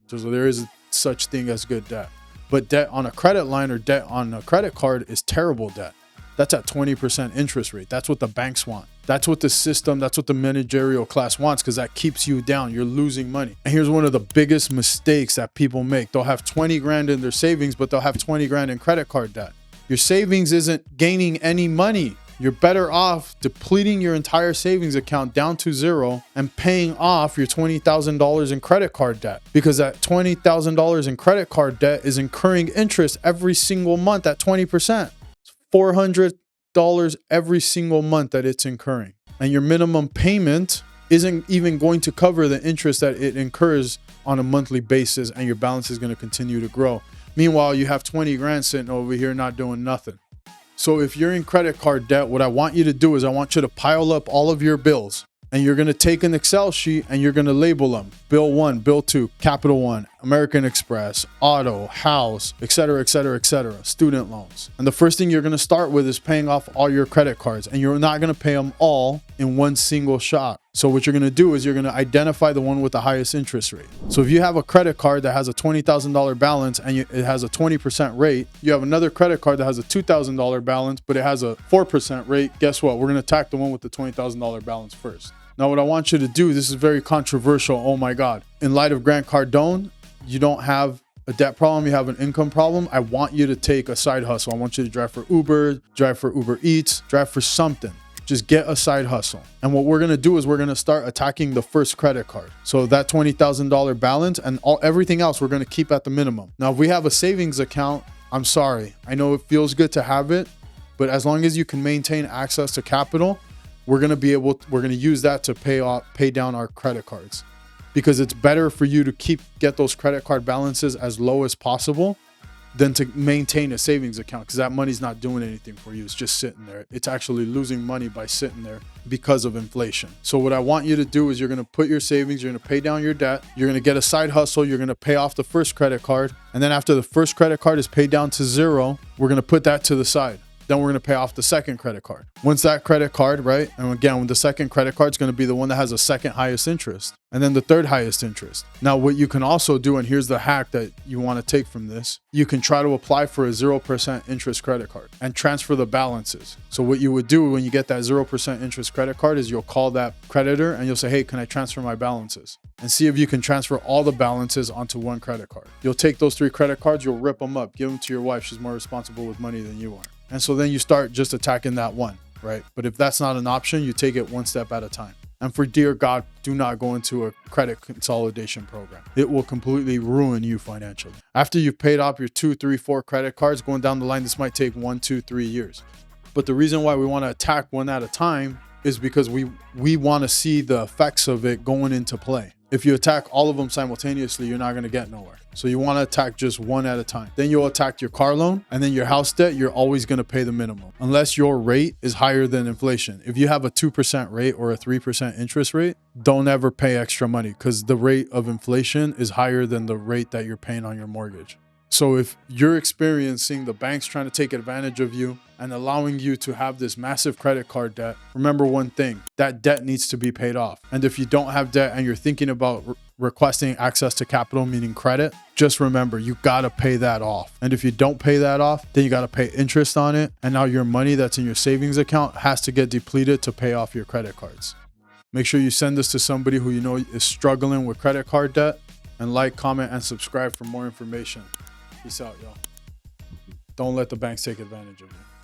So there is such thing as good debt. But debt on a credit line or debt on a credit card is terrible debt. That's at 20% interest rate. That's what the banks want. That's what the system, that's what the managerial class wants, because that keeps you down. You're losing money. And here's one of the biggest mistakes that people make. They'll have 20 grand in their savings, but they'll have 20 grand in credit card debt. Your savings isn't gaining any money. You're better off depleting your entire savings account down to zero and paying off your $20,000 in credit card debt, because that $20,000 in credit card debt is incurring interest every single month at 20%. $400 every single month that it's incurring. And your minimum payment isn't even going to cover the interest that it incurs on a monthly basis, and your balance is going to continue to grow. Meanwhile, you have 20 grand sitting over here not doing nothing. So if you're in credit card debt, what I want you to do is I want you to pile up all of your bills, and you're going to take an Excel sheet and you're going to label them. Bill 1, Bill 2, Capital One, American Express, auto, house, etc., etc., etc., student loans. And the first thing you're going to start with is paying off all your credit cards, and you're not going to pay them all in one single shot. So what you're going to do is you're going to identify the one with the highest interest rate. So if you have a credit card that has a $20,000 balance and it has a 20% rate, you have another credit card that has a $2,000 balance, but it has a 4% rate. Guess what? We're going to attack the one with the $20,000 balance first. Now, what I want you to do, this is very controversial. Oh my God. In light of Grant Cardone, you don't have a debt problem, you have an income problem. I want you to take a side hustle. I want you to drive for Uber, drive for Uber Eats, drive for something. Just get a side hustle. And what we're going to do is we're going to start attacking the first credit card. So that $20,000 balance and everything else, we're going to keep at the minimum. Now, if we have a savings account, I'm sorry. I know it feels good to have it, but as long as you can maintain access to capital, we're going to use that to pay down our credit cards, because it's better for you to get those credit card balances as low as possible than to maintain a savings account, because that money's not doing anything for you. It's just sitting there. It's actually losing money by sitting there because of inflation. So what I want you to do is you're going to put your savings, you're going to pay down your debt, you're going to get a side hustle, you're going to pay off the first credit card. And then after the first credit card is paid down to zero, we're going to put that to the side. Then we're going to pay off the second credit card. Once that credit card, right? And again, the second credit card is going to be the one that has the second highest interest, and then the third highest interest. Now, what you can also do, and here's the hack that you want to take from this, you can try to apply for a 0% interest credit card and transfer the balances. So what you would do when you get that 0% interest credit card is you'll call that creditor and you'll say, hey, can I transfer my balances? And see if you can transfer all the balances onto one credit card. You'll take those 3 credit cards, you'll rip them up, give them to your wife. She's more responsible with money than you are. And so then you start just attacking that one, right? But if that's not an option, you take it one step at a time. And for dear God, do not go into a credit consolidation program. It will completely ruin you financially. After you've paid off your 2, 3, 4 credit cards, going down the line, this might take 1, 2, 3 years. But the reason why we want to attack one at a time is because we want to see the effects of it going into play. If you attack all of them simultaneously, you're not going to get nowhere. So you want to attack just one at a time. Then you'll attack your car loan, and then your house debt. You're always going to pay the minimum unless your rate is higher than inflation. If you have a 2% rate or a 3% interest rate, don't ever pay extra money, because the rate of inflation is higher than the rate that you're paying on your mortgage. So if you're experiencing the banks trying to take advantage of you and allowing you to have this massive credit card debt, remember one thing, that debt needs to be paid off. And if you don't have debt and you're thinking about requesting access to capital, meaning credit, just remember, you got to pay that off. And if you don't pay that off, then you got to pay interest on it. And now your money that's in your savings account has to get depleted to pay off your credit cards. Make sure you send this to somebody who you know is struggling with credit card debt, and like, comment, and subscribe for more information. Peace out, y'all. Don't let the banks take advantage of you.